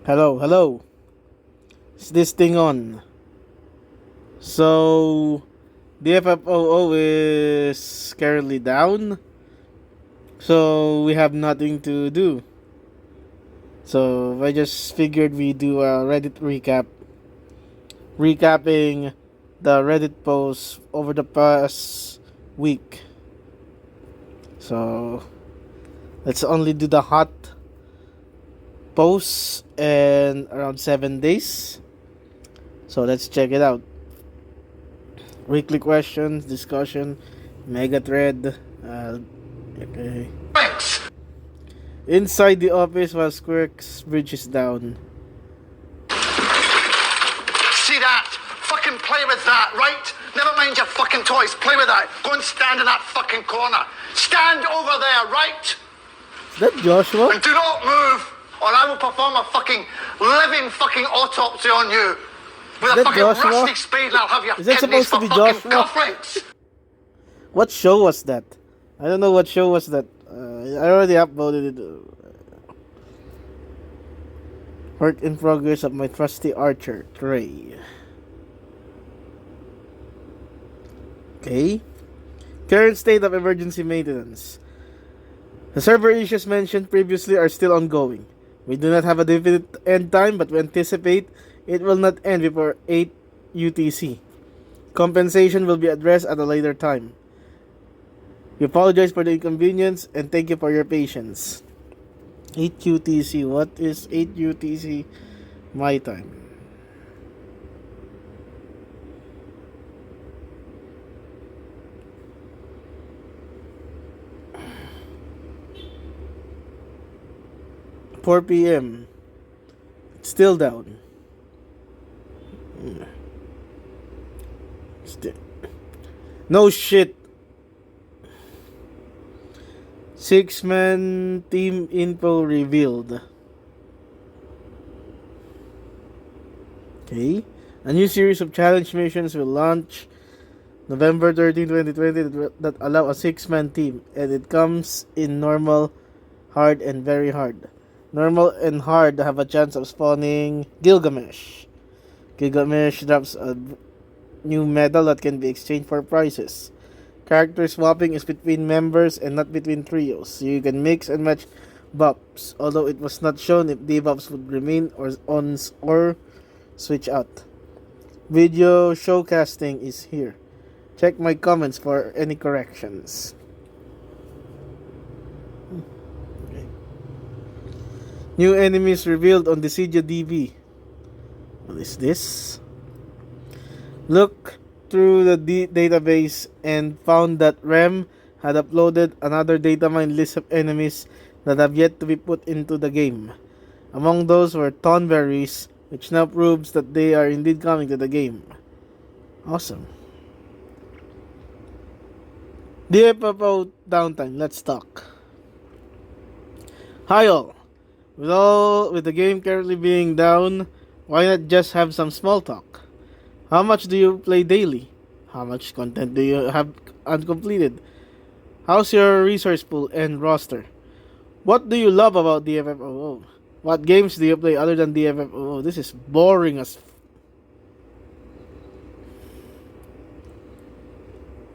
Hello, hello. Is this thing on? So, DFFOO is currently down. So, we have nothing to do. So, I just figured we do a Reddit recap. Recapping the Reddit posts over the past week. So, let's only do the hot posts in around 7 days. So let's check it out. Weekly questions, discussion, mega thread. Okay. Thanks. Inside the office while Squirk's bridge is down. See that? Fucking play with that, right? Never mind your fucking toys. Play with that. Go and stand in that fucking corner. Stand over there, right? Is that Joshua? And do not move, or I will perform a fucking living fucking autopsy on you. With Is a that fucking Joshua? rusty spade, and I'll have your Is that kidneys supposed to for be fucking Joshua? cufflinks. What show was that? I don't know what show was that. I already uploaded it. Work in progress of my trusty archer, Trey. Okay. Current state of emergency maintenance. The server issues mentioned previously are still ongoing. We do not have a definite end time, but we anticipate it will not end before 8 UTC. Compensation will be addressed at a later time. We apologize for the inconvenience and thank you for your patience. 8 UTC. What is 8 UTC my time? $4 p.m. It's still down. No shit. 6-man team info revealed. Okay. A new series of challenge missions will launch November 13, 2020 that allow a 6-man team, and it comes in normal, hard, and very hard. Normal and hard have a chance of spawning Gilgamesh. Gilgamesh drops a new medal that can be exchanged for prizes. Character swapping is between members and not between trios, so you can mix and match buffs, although it was not shown if debuffs would remain or on or switch out. Video showcasting is here. Check my comments for any corrections. Okay. New enemies revealed on the Cydia DB. What is this? Look through the database and found that REM had uploaded another data mine list of enemies that have yet to be put into the game. Among those were Tonberries, which now proves that they are indeed coming to the game. Awesome. DFFO downtime, let's talk. Hi all. With the game currently being down, why not just have some small talk? How much do you play daily? How much content do you have uncompleted? How's your resource pool and roster? What do you love about DFFOO? What games do you play other than DFFOO? This is boring as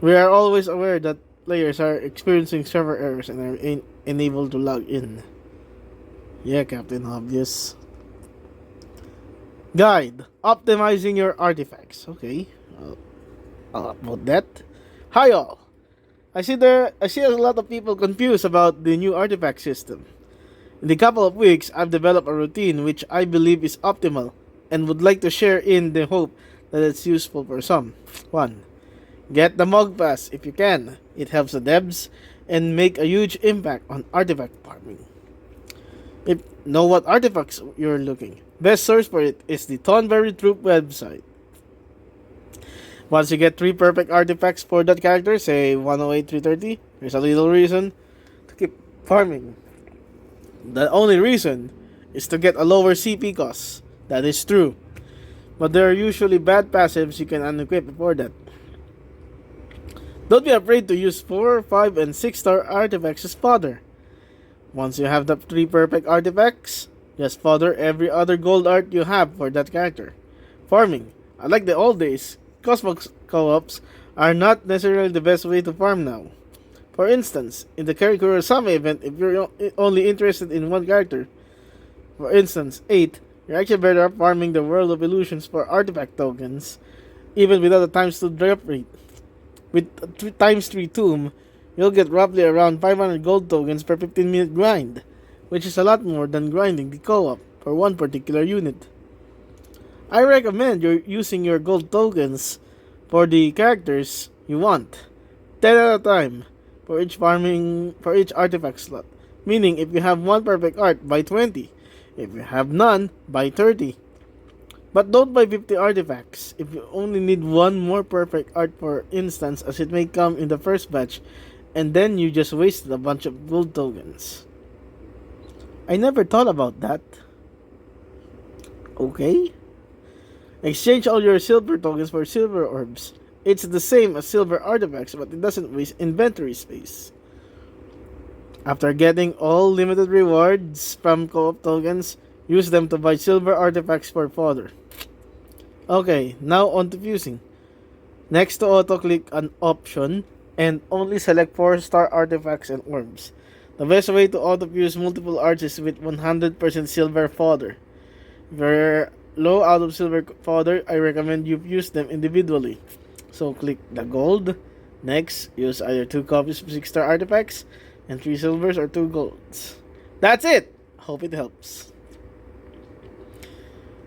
We are always aware that players are experiencing server errors and are unable to log in. Yeah, Captain Obvious. Guide. Optimizing your artifacts. Okay. I'll upload that. Hi all. I see a lot of people confused about the new artifact system. In a couple of weeks, I've developed a routine which I believe is optimal and would like to share in the hope that it's useful for some. 1. Get the Mog Pass if you can. It helps the devs and make a huge impact on artifact farming. If know what artifacts you're looking, best source for it is the Tonberry Troop website. Once you get 3 perfect artifacts for that character, say 108, 330, there's a little reason to keep farming. The only reason is to get a lower CP cost. That is true. But there are usually bad passives you can unequip before that. Don't be afraid to use 4, 5, and 6 star artifacts as fodder. Once you have the 3 perfect artifacts, Just fodder every other gold art you have for that character. Farming. Unlike the old days, Cosmos co-ops are not necessarily the best way to farm now. For instance, in the Kurosame event, if you're only interested in one character, for instance, 8, you're actually better off farming the World of Illusions for artifact tokens, even without a times 2 drop rate. With a times 3 tomb, you'll get roughly around 500 gold tokens per 15-minute grind, which is a lot more than grinding the co-op for one particular unit. I recommend you're using your gold tokens for the characters you want, 10 at a time, for each artifact slot. Meaning, if you have one perfect art, buy 20. If you have none, buy 30. But don't buy 50 artifacts if you only need one more perfect art, for instance, as it may come in the first batch, and then you just wasted a bunch of gold tokens. I never thought about that. Okay. Exchange all your silver tokens for silver orbs. It's the same as silver artifacts, but it doesn't waste inventory space. After getting all limited rewards from co-op tokens, use them to buy silver artifacts for fodder. Okay, now on to fusing. Next to auto-click an option and only select 4-star artifacts and orbs. The best way to auto-fuse multiple arts is with 100% silver fodder. If you're low out of silver fodder, I recommend you fuse them individually. So click the gold. Next, use either 2 copies of 6-star artifacts and 3 silvers or 2 golds. That's it! Hope it helps.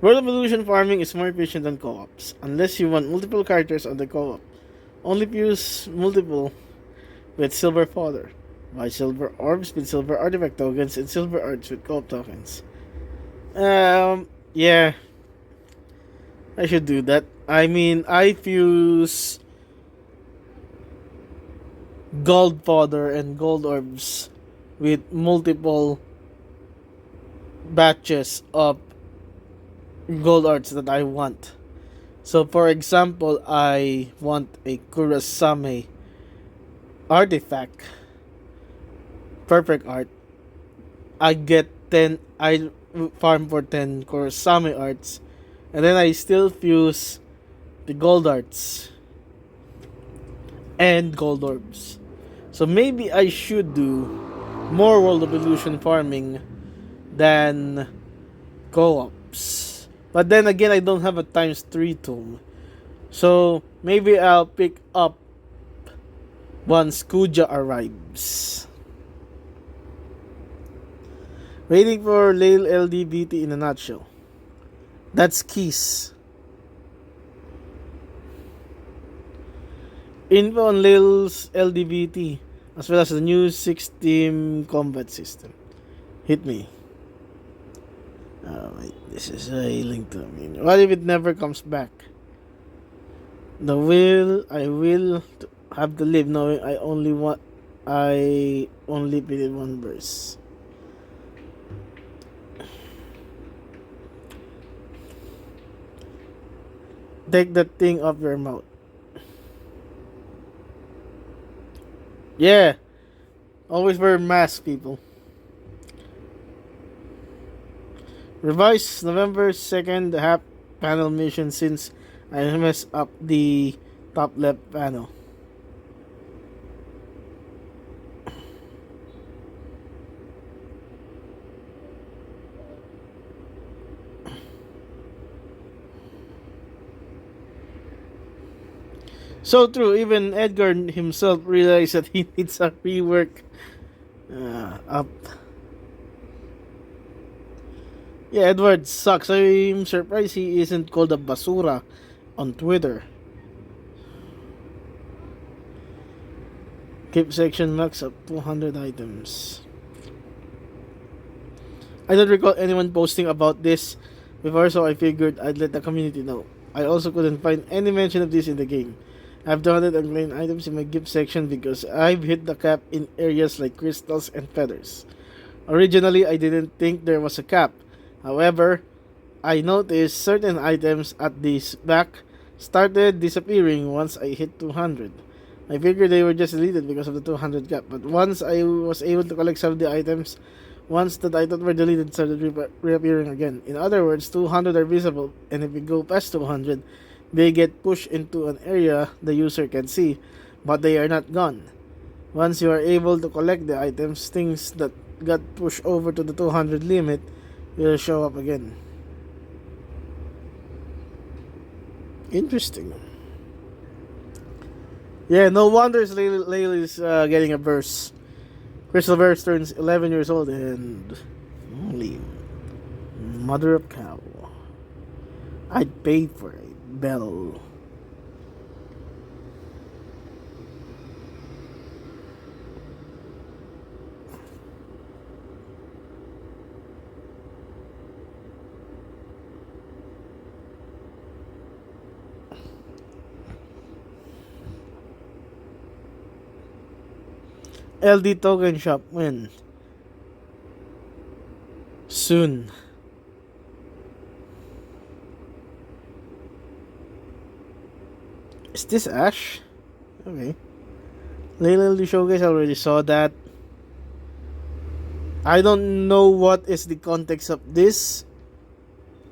World of Illusion farming is more efficient than co-ops, unless you want multiple characters on the co-op. Only fuse multiple with silver fodder. Buy silver orbs with silver artifact tokens and silver arts with co-op tokens. Yeah. I should do that. I mean, I fuse gold fodder and gold orbs with multiple batches of gold arts that I want. So for example, I want a Kurosame artifact perfect art. I farm for 10 Kurosame arts, and then I still fuse the gold arts and gold orbs. So maybe I should do more World of Illusion farming than co-ops. But then again, I don't have a times 3 tomb. So maybe I'll pick up once Kuja arrives. Waiting for Lale LDBT in a nutshell. That's Keys. Info on Lale's LDBT, as well as the new 6-team combat system. Hit me. Oh wait, this is a link to me. What if it never comes back? I will have to live knowing I only played one verse. Take that thing off your mouth. Yeah. Always wear masks, people. Revise November 2nd half panel mission since I messed up the top left panel. So true, even Edgar himself realized that he needs a rework up. Yeah, Edward sucks. I'm surprised he isn't called a basura on Twitter. Keep section max of 200 items. I don't recall anyone posting about this before, so I figured I'd let the community know. I also couldn't find any mention of this in the game. I have 200 unclaimed items in my gift section because I've hit the cap in areas like crystals and feathers. Originally, I didn't think there was a cap. However, I noticed certain items at the back started disappearing once I hit 200. I figured they were just deleted because of the 200 cap, but once I was able to collect some of the items, Once the items were deleted, started reappearing again. In other words, 200 are visible, and if we go past 200, they get pushed into an area the user can see, but they are not gone. Once you are able to collect the items, things that got pushed over to the 200 limit will show up again. Interesting. Yeah, no wonder Layla's getting a verse. Crystal Verse turns 11 years old and holy mother of cow. I'd pay for a bell. LD token shop when? Soon. Is this Ash? Okay. Lately showcase, I already saw that. I don't know what is the context of this.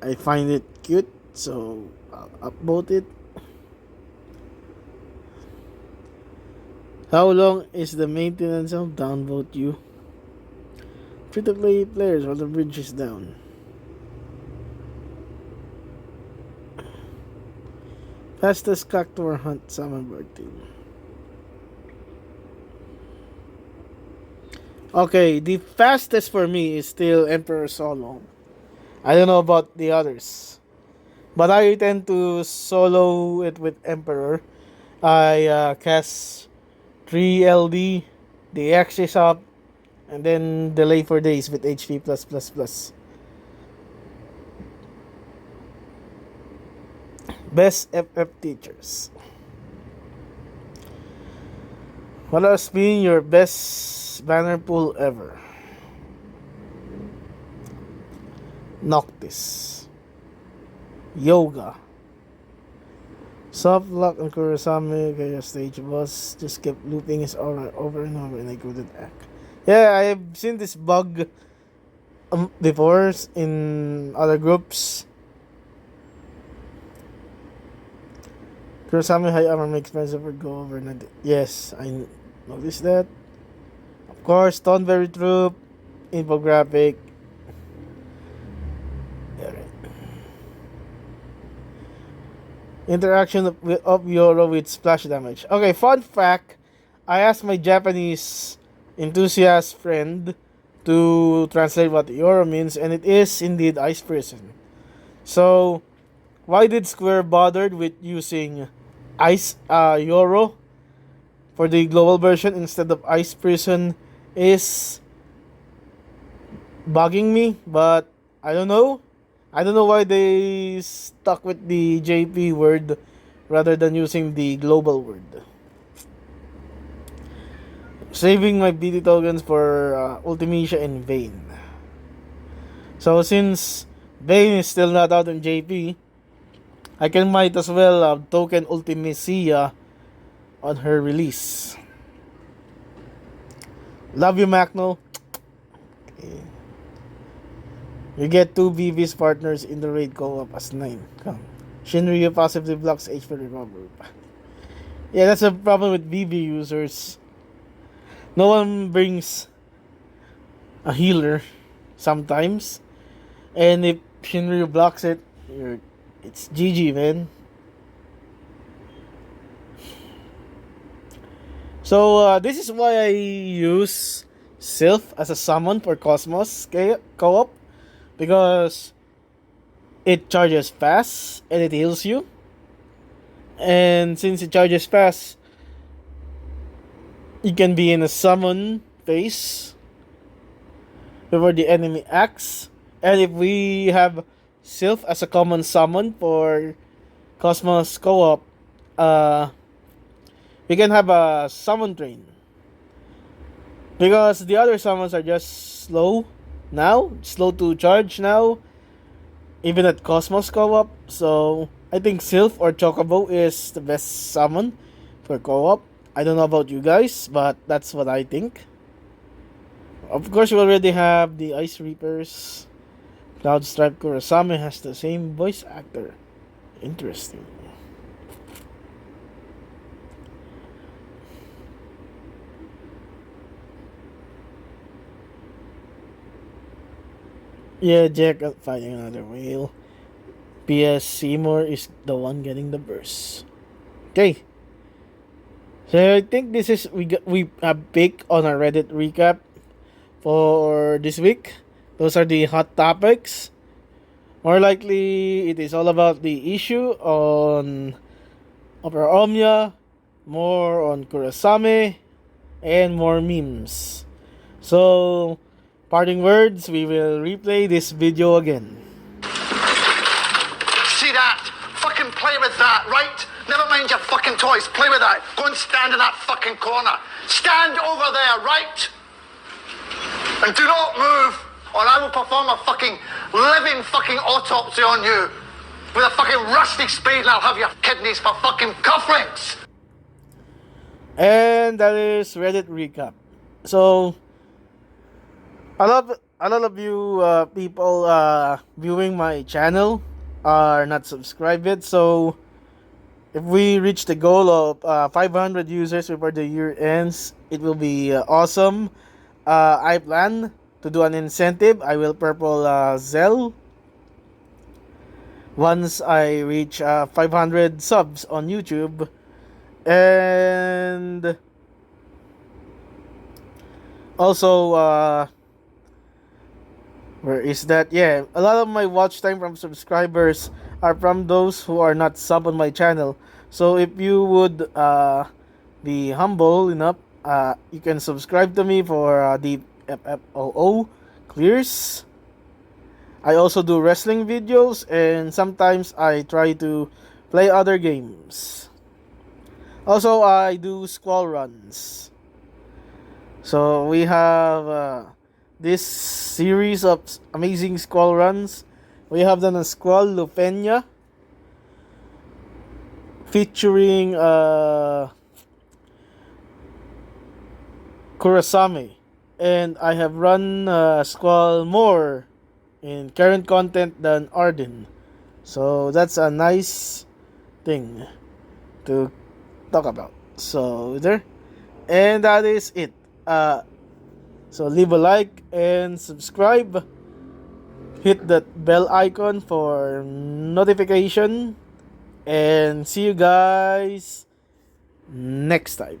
I find it cute, so I'll upvote it. How long is the maintenance of downvote you? Free to play players while the bridge is down. Fastest cactuar hunt summer birthday. Okay, the fastest for me is still Emperor Solo. I don't know about the others, but I tend to solo it with Emperor. I cast 3 LD, the X is up, and then delay for days with HP plus. Best FF teachers. What has been your best banner pull ever? Noctis. Yoga. Soft lock and Kurosame kaya stage boss just kept looping his aura over and over and I couldn't act. Yeah, I have seen this bug before in other groups. Kurosame high armor makes expensive or go over. Yes, I noticed that. Of course, Tonberry Troop, infographic. Interaction of Yoro with splash damage. Okay, fun fact. I asked my Japanese enthusiast friend to translate what Yoro means, and it is indeed ice prison. So, why did Square bothered with using ice Yoro for the global version instead of ice prison is bugging me, but I don't know. I don't know why they stuck with the JP word rather than using the global word. Saving my BT tokens for Ultimecia and Vayne. So since Vayne is still not out in JP, I can might as well token Ultimecia on her release. Love you, Macno. Okay. You get 2 BV's partners in the raid co-op as 9. Come. Shinryu passively blocks HP recovery. Yeah, that's a problem with BV users. No one brings a healer sometimes. And if Shinryu blocks it, it's GG, man. So, this is why I use Sylph as a summon for Cosmos co-op. Because it charges fast and it heals you. And since it charges fast, you can be in a summon phase before the enemy acts. And if we have Sylph as a common summon for Cosmos co-op, we can have a summon train. Because the other summons are just slow to charge now, even at Cosmos co-op. So I think Sylph or Chocobo is the best summon for co-op. I don't know about you guys, but that's what I think. Of course, we already have the Ice Reapers. Cloud Stripe Kurasame has the same voice actor. Interesting. Yeah, Jack fighting another whale. P.S. Seymour is the one getting the burst. Okay. So I think this is we have picked on our Reddit recap for this week. Those are the hot topics. More likely, it is all about the issue on Opera Omnia, more on Kurasame, and more memes. So, parting words, we will replay this video again. See that? Fucking play with that, right? Never mind your fucking toys. Play with that. Go and stand in that fucking corner. Stand over there, right? And do not move, or I will perform a fucking living fucking autopsy on you with a fucking rusty spade, and I'll have your kidneys for fucking cufflinks. And that is Reddit recap. So, a lot of you people viewing my channel are not subscribed yet. So, if we reach the goal of 500 users before the year ends, it will be awesome. I plan to do an incentive. I will purple Zell once I reach 500 subs on YouTube. And also, where is that? Yeah, a lot of my watch time from subscribers are from those who are not sub on my channel. So if you would be humble enough, you can subscribe to me for the DFFOO clears. I also do wrestling videos, and sometimes I try to play other games. Also, I do squall runs. So we have this series of amazing squall runs. We have done a squall Lupenia featuring Kurasame, and I have run squall more in current content than Arden. So that's a nice thing to talk about. So there, and that is it. So leave a like and subscribe. Hit that bell icon for notification, and see you guys next time.